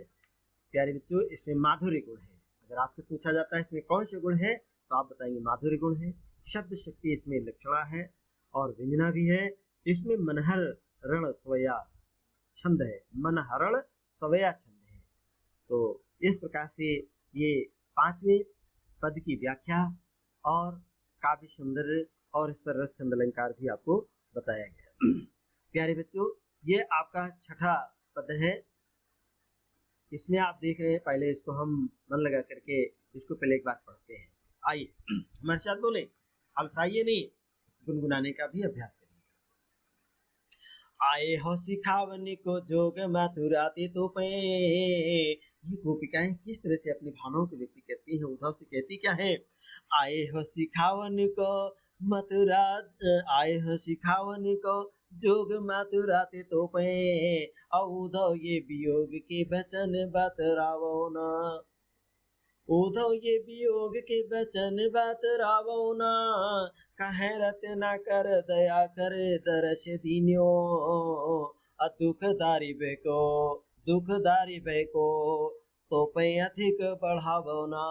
Speaker 1: प्यारे बच्चों, इसमें माधुर्य गुण है। अगर आपसे पूछा जाता है इसमें कौन से गुण है, तो आप बताएंगे माधुर्य गुण है। शब्द शक्ति इसमें लक्षणा है और व्यंजना भी है। इसमें मनहर रण स्वया छंद है, मनहरण स्वया छंद है। तो इस प्रकार से ये 5वें पद की व्याख्या और काव्य सौंदर्य और इस पर रस छंद अलंकार भी आपको बताया गया। प्यारे बच्चों, ये आपका 6ठा पद है। इसमें आप देख रहे हैं, पहले इसको हम मन लगा करके इसको पहले एक बार पढ़ते हैं। आइए हमारे साथ बोले, अलसाइए नहीं, गुनगुनाने का भी अभ्यास करिए। आए हो सिखावनी को जोग मथुराते तो पे। ये गोपिकाएं किस तरह से अपनी भावनाओं को व्यक्त करती हैं? उद्धव से कहती क्या है? आए हो सिखावन को मथुरा, आए हो सिखावन को जोग मातुराते तो पे औधो ये वियोग के वचन बतरावो न। उधो ये वियोग के वचन बतरावो न। कहे रत न कर दया करे दर्श दीन्यो। दुखदारी बेको दुखदारी बेको तो पे अधिक बढ़ावो ना।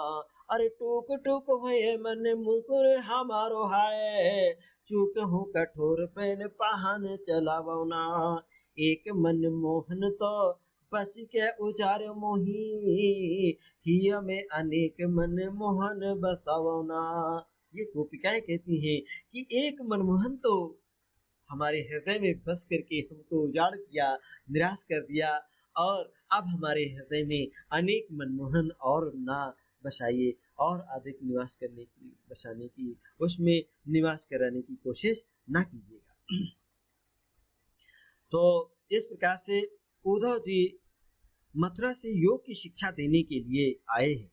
Speaker 1: अरे टूक टूक हुए मन मुकुर हमारो हाय। चूक हूँ कठोर पेन पहान चलावो ना। एक मन मोहन तो बस के उजार मोही। हिय में अनेक मन मोहन बसावो ना। ये गोपिकाएं कहती हैं कि एक मनमोहन तो हमारे हृदय में बस करके हमको उजाड़ किया, निराश कर दिया, और अब हमारे हृदय में अनेक मनमोहन और ना बसाइए, और अधिक निवास करने की बसाने की उसमें निवास कराने की कोशिश ना कीजिएगा। तो इस प्रकार से उद्धव जी मथुरा से योग की शिक्षा देने के लिए आए हैं।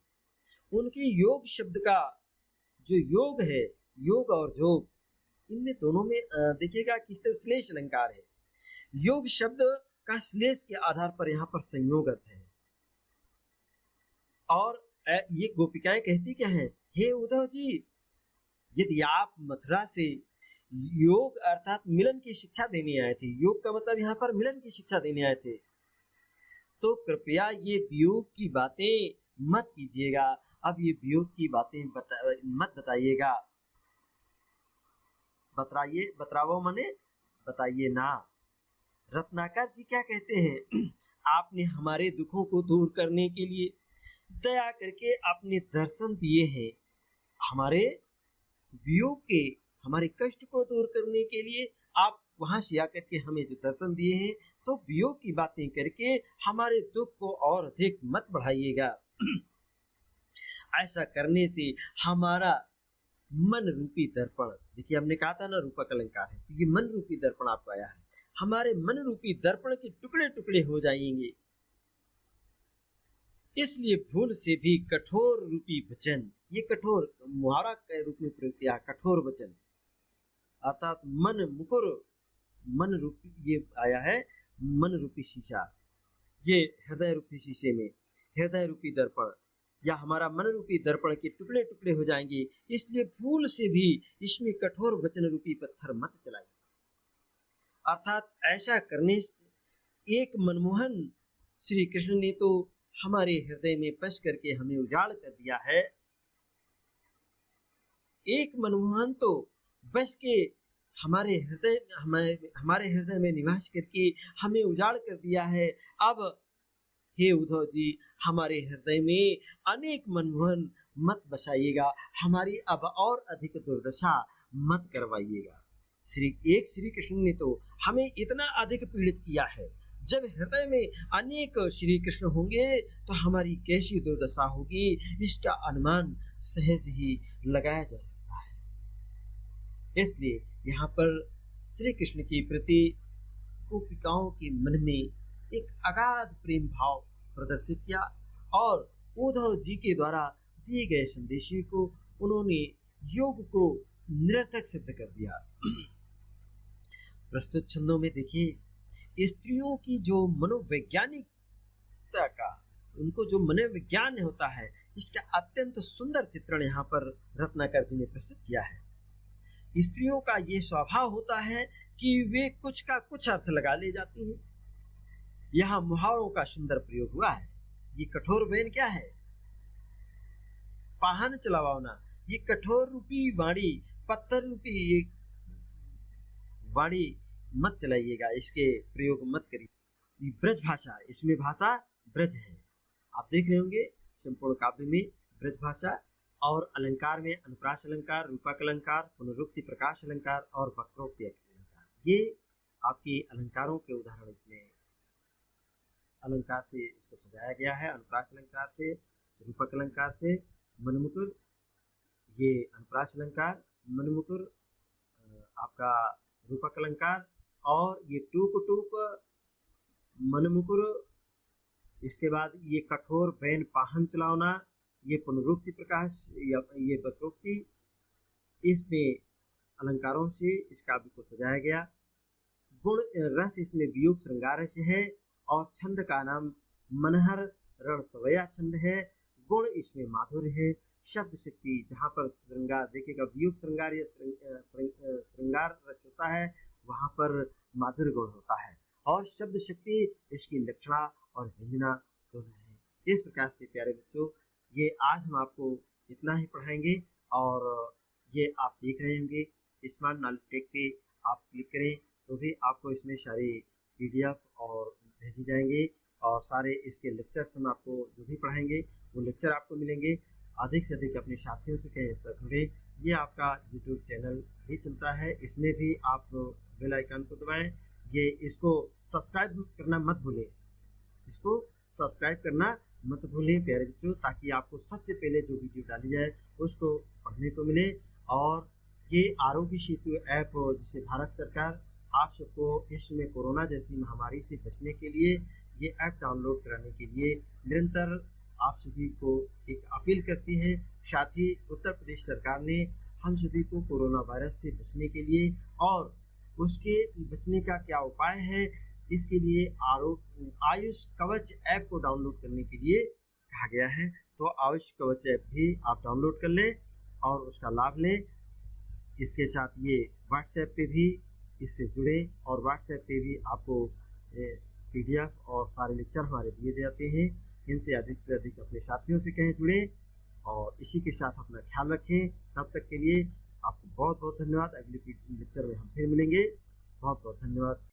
Speaker 1: उनके योग शब्द का जो योग है, योग और जोग, इनमें दोनों में देखिएगा किस तरह श्लेष अलंकार है। योग शब्द का श्लेष के आधार पर यहाँ पर संयोग अर्थ है। और ये गोपिकाएं कहती क्या है, हे उद्धव जी, यदि आप मथुरा से योग अर्थात मिलन की शिक्षा देने आए थे, योग का मतलब यहाँ पर मिलन की शिक्षा देने आए थे, तो कृपया ये वियोग की बातें मत कीजिएगा। अब ये वियोग की बातें मत बताइएगा। बतरावो मने बताइए ना। रत्नाकर जी क्या कहते हैं, आपने हमारे दुखों को दूर करने के लिए दया करके अपने दर्शन दिए हैं। हमारे वियोग के, हमारे कष्ट को दूर करने के लिए आप वहां से आकर के हमें जो दर्शन दिए हैं, तो वियोग की बातें करके हमारे दुख को और अधिक मत बढ़ाइएगा। ऐसा करने से हमारा मन रूपी दर्पण, देखिए हमने कहा था ना रूपक अलंकार है, तो ये मन रूपी दर्पण आपको आया है, हमारे मन रूपी दर्पण के टुकड़े टुकड़े हो जाएंगे। इसलिए भूल से भी कठोर रूपी वचन, ये कठोर मुहावरा के रूप में प्रयोग किया, कठोर वचन अर्थात मन मुकुर, मन रूपी ये आया है, मन रूपी शीशा, ये हृदय रूपी शीशे में हृदय रूपी दर्पण या हमारा मन रूपी दर्पण के टुकड़े टुकड़े हो जाएंगे। इसलिए भूल से भी इसमें कठोर वचन रूपी पत्थर मत चलाइए। अर्थात ऐसा करने से एक मनमोहन श्री कृष्ण ने तो हमारे हृदय में बस करके हमें उजाड़ कर दिया है। एक मनमोहन तो बस के हमारे हृदय में निवास करके हमें उजाड़ कर दिया है। अब हे उद्धव जी, हमारे हृदय में अनेक मनमोहन मत बसाइएगा, हमारी अब और अधिक दुर्दशा मत करवाइएगा। श्री कृष्ण ने तो हमें इतना अधिक पीड़ित किया है, जब हृदय में अनेक श्री कृष्ण होंगे तो हमारी कैसी दुर्दशा होगी, इसका अनुमान सहज ही लगाया जा सकता है। इसलिए यहाँ पर श्री कृष्ण के प्रति गोपिकाओं के मन में एक अगाध प्रेम भाव प्रदर्शित किया, और उद्धव जी के द्वारा दिए गए संदेश को उन्होंने योग को निरर्थक सिद्ध कर दिया। प्रस्तुत छंदों में देखिए, स्त्रियों की जो मनोवैज्ञानिकता का, उनको जो मनोविज्ञान होता है, इसका अत्यंत सुंदर चित्रण यहाँ पर रत्नाकर जी ने प्रस्तुत किया है। स्त्रियों का ये स्वभाव होता है कि वे कुछ का कुछ अर्थ लगा ले जाती हैं। यहाँ मुहावरों का सुंदर प्रयोग हुआ है। ये कठोर बेन क्या है, पाहन चलावाना, ये कठोर रूपी वाणी, पत्थर रूपी ये वाणी मत चलाइएगा, इसके प्रयोग मत करिए। ब्रज भाषा, इसमें भाषा ब्रज है, आप देख रहे होंगे संपूर्ण काव्य में ब्रज भाषा, और अलंकार में अनुप्रास अलंकार, रूपक अलंकार, पुनरुक्ति प्रकाश अलंकार और वक्रोक्ति अलंकार, ये आपके अलंकारों के उदाहरण इसमें अलंकार से इसको सजाया गया है। अनुप्रास अलंकार से, रूपक अलंकार से, मनमुकुर, ये अनुप्रास अलंकार, मनमुकुर आपका रूपक अलंकार, और ये टूक टूक मनमुकुर, इसके बाद ये कठोर बैन पाहन चलावना, ये पुनरुक्ति प्रकाश या ये वक्रोक्ति, इसमें अलंकारों से इस काव्य को सजाया गया। गुण रस इसमें वियोग श्रृंगार रस है और छंद का नाम मनहर रण सवया छंद है। गुण इसमें माधुर्य है। शब्द शक्ति जहाँ पर श्रृंगार देखिएगा, वियोग श्रृंगार या श्रृंगार रस होता है वहाँ पर माधुर्य गुण होता है और शब्द शक्ति इसकी लक्षणा और व्यंजना दोनों है। इस प्रकार से प्यारे बच्चों, ये आज हम आपको इतना ही पढ़ाएंगे और ये आप देख रहे होंगे स्मार्ट नॉलेज टेक पे आप क्लिक करें तो भी आपको इसमें सारे PDF और भेजे जाएंगे और सारे इसके लेक्चर्स हम आपको जो भी पढ़ाएंगे वो लेक्चर आपको मिलेंगे। अधिक से अधिक अपने साथियों से कहें इस पर जुड़े। ये आपका YouTube चैनल भी चलता है, इसमें भी आप बेल आइकन को दबाएं। ये इसको सब्सक्राइब करना मत भूलें, इसको सब्सक्राइब करना मत भूलें प्यारे बच्चों, ताकि आपको सबसे पहले जो वीडियो डाली जाए उसको पढ़ने को मिले। और ये आरोग्य सेतु ऐप जिसे भारत सरकार आप सबको इस समय कोरोना जैसी महामारी से बचने के लिए ये ऐप डाउनलोड कराने के लिए निरंतर आप सभी को एक अपील करती है। साथ ही उत्तर प्रदेश सरकार ने हम सभी को कोरोना वायरस से बचने के लिए और उसके बचने का क्या उपाय है इसके लिए आयुष कवच ऐप को डाउनलोड करने के लिए कहा गया है। तो आयुष कवच ऐप भी आप डाउनलोड कर लें और उसका लाभ लें। इसके साथ ये व्हाट्सएप पे भी इससे जुड़े और व्हाट्सएप पे भी आपको PDF और सारे लेक्चर हमारे दिए जाते हैं। इनसे अधिक से अधिक अपने साथियों से कहें जुड़ें और इसी के साथ अपना ख्याल रखें। तब तक के लिए आपको बहुत बहुत धन्यवाद। अगले लेक्चर में हम फिर मिलेंगे। बहुत बहुत धन्यवाद।